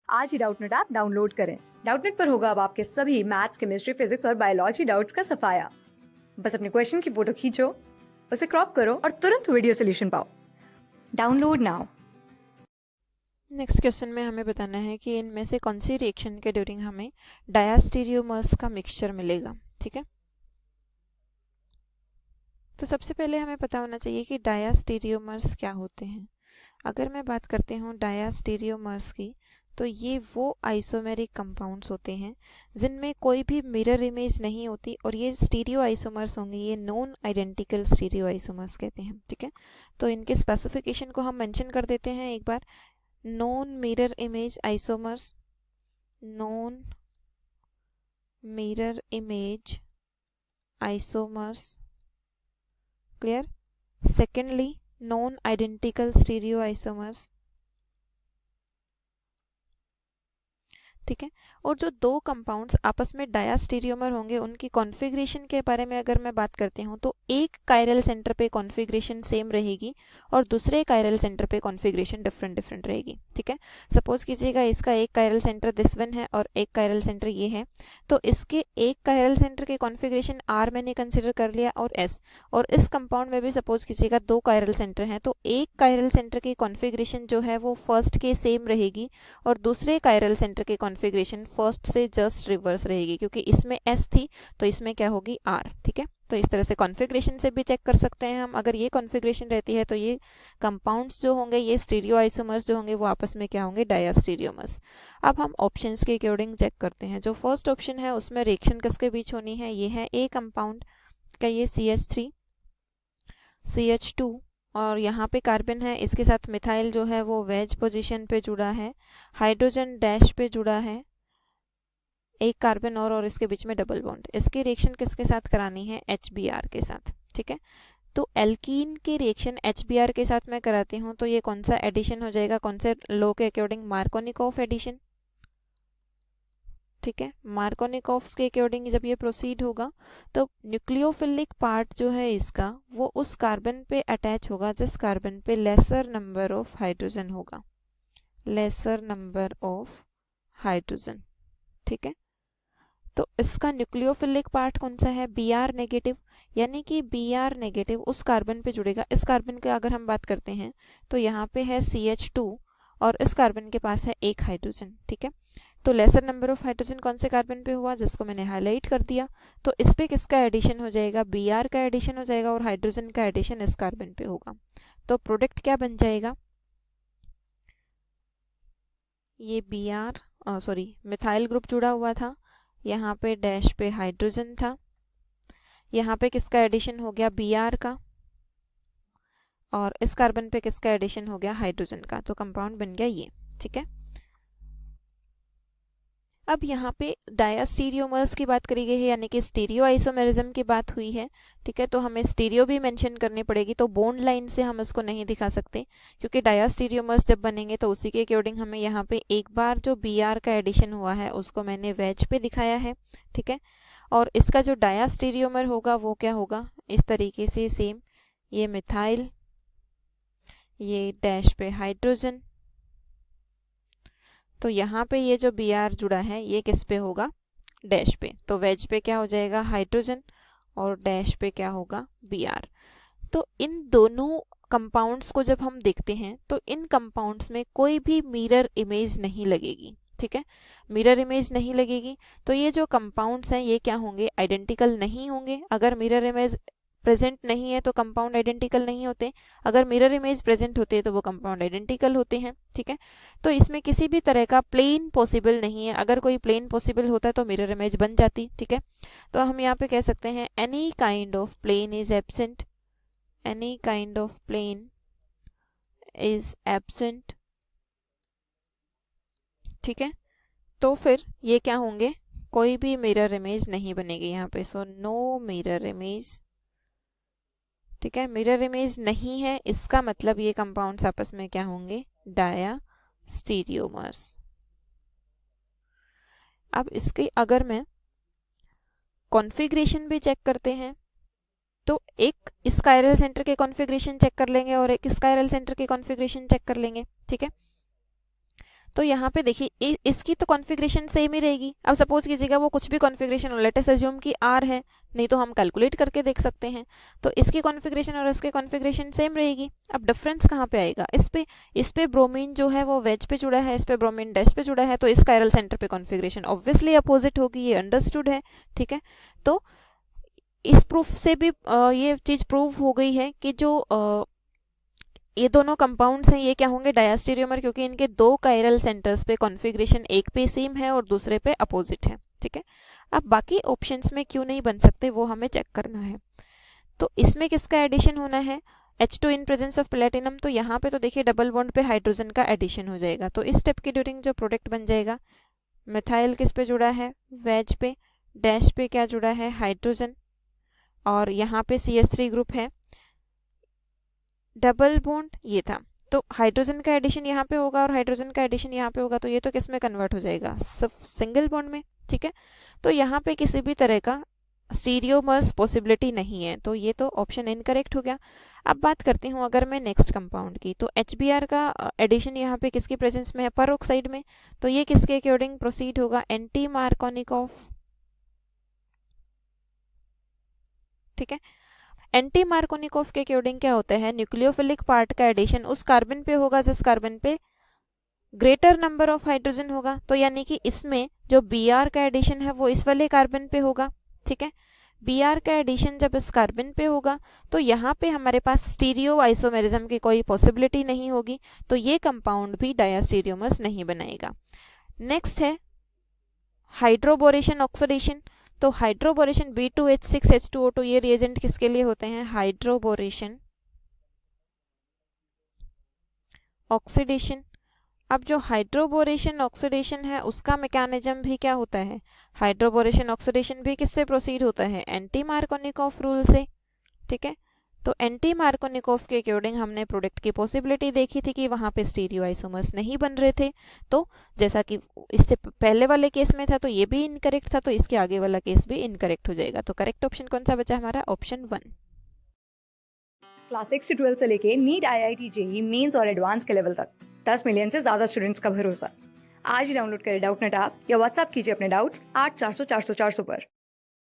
आज ही Doubtnut app download करें। Doubtnut पर होगा अब आपके सभी मैथ्स, केमिस्ट्री, फिजिक्स और बायोलॉजी डाउट्स का सफाया। बस अपने क्वेश्चन की फोटो खींचो, उसे क्रॉप करो और तुरंत वीडियो सोल्यूशन पाओ। Download now. नेक्स्ट क्वेश्चन में हमें बताना है कि इनमें से कौन सी रिएक्शन के ड्यूरिंग हमें डायास्टीरियोमर्स का मिक्सचर मिलेगा। ठीक है, तो सबसे पहले हमें पता होना चाहिए कि डायास्टीरियोमर्स क्या होते हैं। अगर मैं बात करती हूँ डायास्टीरियोमर्स की, तो ये वो आइसोमेरिक कंपाउंड्स होते हैं जिनमें कोई भी मिरर इमेज नहीं होती और ये स्टीरियो आइसोमर्स होंगे, ये नॉन आइडेंटिकल स्टीरियो आइसोमर्स कहते हैं। ठीक है, तो इनके स्पेसिफिकेशन को हम मेंशन कर देते हैं एक बार। Non mirror image isomers, non mirror image isomers, clear. Secondly, non identical stereo isomers. ठीक है, और जो दो कंपाउंड्स आपस में डायास्टीरियोमर होंगे उनकी कॉन्फ़िगरेशन के बारे में अगर मैं बात करती हूँ तो एक कायरल सेंटर पे कॉन्फ़िगरेशन सेम रहेगी और दूसरे कायरल सेंटर पे कॉन्फ़िगरेशन डिफरेंट रहेगी। ठीक है, सपोज कीजिएगा इसका एक कायरल सेंटर दिस वन है और एक कायरल सेंटर ये है, तो इसके एक कायरल सेंटर के कॉन्फ़िगरेशन आर मैंने कंसिडर कर लिया और एस, और इस कंपाउंड में भी सपोज कीजिएगा दो कायरल सेंटर हैं, तो एक कायरल सेंटर की कॉन्फ़िगरेशन जो है वो फर्स्ट के सेम रहेगी और दूसरे कायरल सेंटर के कॉन्फ़िगरेशन फर्स्ट से जस्ट रिवर्स रहेगी, क्योंकि इसमें एस थी तो इसमें क्या होगी आर। ठीक है, तो इस तरह से कॉन्फ़िगरेशन से भी चेक कर सकते हैं हम। अगर ये कॉन्फ़िगरेशन रहती है तो ये कंपाउंड्स जो होंगे, ये स्टीरियो आइसोमर्स जो होंगे वो आपस में क्या होंगे, डायास्टीरियोमर्स। अब हम ऑप्शंस के अकॉर्डिंग चेक करते हैं। जो फर्स्ट ऑप्शन है उसमें रिएक्शन किसके बीच होनी है, ये है ए कंपाउंड का, ये CH3 CH2 और यहाँ पे कार्बन है, इसके साथ मिथाइल जो है वो वेज पोजीशन पे जुड़ा है, हाइड्रोजन डैश पे जुड़ा है, एक कार्बन और इसके बीच में डबल बॉन्ड। इसकी रिएक्शन किसके साथ करानी है, HBr के साथ। ठीक है, तो एल्कीन की रिएक्शन HBr के साथ मैं कराती हूँ तो ये कौन सा एडिशन हो जाएगा, कौन से लॉ के अकॉर्डिंग, मार्कोनिकॉफ एडिशन। ठीक है, मार्कोनिकॉफ्स के अकॉर्डिंग जब ये प्रोसीड होगा तो न्यूक्लियोफिलिक पार्ट जो है इसका वो उस कार्बन पे अटैच होगा जिस कार्बन पे लेसर नंबर ऑफ हाइड्रोजन होगा, लेसर नंबर ऑफ हाइड्रोजन। ठीक है, तो इसका न्यूक्लियोफिलिक पार्ट कौन सा है, Br नेगेटिव, यानी कि Br नेगेटिव उस कार्बन पे जुड़ेगा। इस कार्बन की अगर हम बात करते हैं तो यहाँ पे है CH2 और इस कार्बन के पास है एक हाइड्रोजन। ठीक है, तो लेसर नंबर ऑफ हाइड्रोजन कौन से कार्बन पे हुआ, जिसको मैंने हाईलाइट कर दिया, तो इस पे किसका एडिशन हो जाएगा, Br का एडिशन हो जाएगा और हाइड्रोजन का एडिशन इस कार्बन पे होगा। तो प्रोडक्ट क्या बन जाएगा, ये मिथाइल ग्रुप जुड़ा हुआ था, यहाँ पे डैश पे हाइड्रोजन था, यहाँ पे किसका एडिशन हो गया, Br का, और इस कार्बन पे किसका एडिशन हो गया, हाइड्रोजन का, तो कंपाउंड बन गया ये। ठीक है, अब यहाँ पे डायास्टीरियोमर्स की बात करी गई है, यानी कि स्टीरियो आइसोमेरिज्म की बात हुई है। ठीक है, तो हमें स्टीरियो भी मेंशन करनी पड़ेगी, तो बॉन्ड लाइन से हम इसको नहीं दिखा सकते क्योंकि डायास्टीरियोमर्स जब बनेंगे तो उसी के अकॉर्डिंग हमें यहाँ पे एक बार जो Br का एडिशन हुआ है उसको मैंने वेज पे दिखाया है। ठीक है, और इसका जो डायास्टीरियोमर होगा वो क्या होगा, इस तरीके से सेम, ये मिथाइल, ये डैश पे हाइड्रोजन, तो यहाँ पे ये जो Br जुड़ा है ये किस पे होगा, डैश पे, तो वेज पे क्या हो जाएगा, हाइड्रोजन, और डैश पे क्या होगा, Br। तो इन दोनों कंपाउंड्स को जब हम देखते हैं तो इन कंपाउंड्स में कोई भी मिरर इमेज नहीं लगेगी। ठीक है, मिरर इमेज नहीं लगेगी, तो ये जो कंपाउंड्स हैं ये क्या होंगे, आइडेंटिकल नहीं होंगे। अगर मिरर इमेज प्रेजेंट नहीं है तो कंपाउंड आइडेंटिकल नहीं होते, अगर मिरर इमेज प्रेजेंट होते हैं तो वो कंपाउंड आइडेंटिकल होते हैं। ठीक है, तो इसमें किसी भी तरह का प्लेन पॉसिबल नहीं है, अगर कोई प्लेन पॉसिबल होता तो मिरर इमेज बन जाती। ठीक है, तो हम यहाँ पे कह सकते हैं any kind of plane is absent, any kind of plane is absent. ठीक है, तो फिर ये क्या होंगे, कोई भी मिरर इमेज नहीं बनेगी यहाँ पे, सो नो मिरर इमेज। ठीक है, मिरर इमेज नहीं है, इसका मतलब ये कंपाउंड्स आपस में क्या होंगे, डायास्टीरियोमर्स। अब इसके अगर मैं कॉन्फ़िगरेशन भी चेक करते हैं तो एक इस कायरल सेंटर के कॉन्फ़िगरेशन चेक कर लेंगे और एक इस कायरल सेंटर के कॉन्फ़िगरेशन चेक कर लेंगे। ठीक है, तो यहाँ पे देखिए इसकी तो कॉन्फ़िगरेशन सेम ही रहेगी। अब सपोज कीजिएगा वो कुछ भी कॉन्फ़िगरेशन हो, लेट अस अज्यूम कि R है, नहीं तो हम कैलकुलेट करके देख सकते हैं। तो इसकी कॉन्फ़िगरेशन और इसके कॉन्फ़िगरेशन सेम रहेगी। अब डिफरेंस कहाँ पे आएगा? इस पे ब्रोमीन जो है वो वेज पे जुड़ा है, इस पे ब्रोमीन डैश पे जुड़ा है, तो इस कायरल सेंटर पे कॉन्फ़िगरेशन ऑब्वियसली अपोजिट होगी, ये अंडरस्टूड है। ठीक है, तो इस प्रूफ से भी ये चीज़ प्रूव हो गई है कि जो ये दोनों कंपाउंड्स हैं ये क्या होंगे? डायस्टेरियोमर, क्योंकि इनके दो कायरल सेंटर्स पे कॉन्फ़िगरेशन एक पे सेम है और दूसरे पे अपोजिट है। ठीक है, अब बाकी ऑप्शंस में क्यों नहीं बन सकते वो हमें चेक करना है। तो इसमें किसका एडिशन होना है? H2 in presence of platinum. तो यहाँ पे तो देखिए डबल बॉन्ड पे हाइड्रोजन का एडिशन हो जाएगा। तो इस स्टेप के ड्यूरिंग जो प्रोडक्ट बन जाएगा, मिथाइल किस पे जुड़ा है? वेज पे। डैश पे क्या जुड़ा है? हाइड्रोजन। और यहाँ पे CH3 ग्रुप है, डबल बॉन्ड ये था। तो हाइड्रोजन का एडिशन यहाँ पे होगा और हाइड्रोजन का एडिशन यहाँ पे होगा, तो ये तो किस में कन्वर्ट हो जाएगा? सिर्फ सिंगल बॉन्ड में। ठीक है, तो यहाँ पे किसी भी तरह का स्टीरियोमर्स पॉसिबिलिटी नहीं है, तो ये तो ऑप्शन इनकरेक्ट हो गया। अब बात करती हूँ अगर मैं नेक्स्ट कंपाउंड की, तो HBr का एडिशन यहाँ पे किसकी प्रेजेंस में है? पेरोक्साइड में। तो ये किसके अकॉर्डिंग प्रोसीड होगा? Anti Markovnikov. ठीक है, एंटी मार्कोनिकॉफ के अकॉर्डिंग क्या होता है? न्यूक्लियोफिलिक पार्ट का एडिशन उस कार्बन पे होगा जिस कार्बन पे ग्रेटर नंबर ऑफ हाइड्रोजन होगा। तो यानी कि इसमें जो Br का एडिशन है वो इस वाले कार्बन पे होगा। ठीक है, Br का एडिशन जब इस कार्बन पे होगा तो यहाँ पे हमारे पास स्टीरियो आइसोमेरिज्म की कोई पॉसिबिलिटी नहीं होगी, तो ये कंपाउंड भी डायस्टीरियोमर्स नहीं बनाएगा। नेक्स्ट है हाइड्रोबोरेशन ऑक्सीडेशन। तो हाइड्रोबोरेशन B2H6H2O2 ये रिएजेंट किसके लिए होते हैं? Hydroboration oxidation. अब जो हाइड्रोबोरेशन ऑक्सीडेशन है उसका मैकेनिज्म भी क्या होता है? हाइड्रोबोरेशन ऑक्सीडेशन भी किससे प्रोसीड होता है? एंटी मार्कोनिकॉफ रूल से। ठीक है, तो एंटी मार्कोनिकॉफ के अकॉर्डिंग हमने प्रोडक्ट की पॉसिबिलिटी देखी थी कि वहाँ पे स्टीरियो आइसोमर्स नहीं बन रहे थे। तो जैसा कि इससे पहले वाले केस में था तो ये भी इनकरेक्ट था, तो इसके आगे वाला केस भी इनकरेक्ट हो जाएगा। तो करेक्ट ऑप्शन कौन सा बचा हमारा? ऑप्शन 1। क्लास 6 से 12 से लेके नीट, IIT, JEE मेंस और एडवांस के लेवल तक 10 मिलियन से ज्यादा स्टूडेंट्स का भरोसा। आज ही डाउनलोड करें डाउटनेट ऐप या व्हाट्सएप कीजिए अपने डाउट्स 8400 400 400 पर।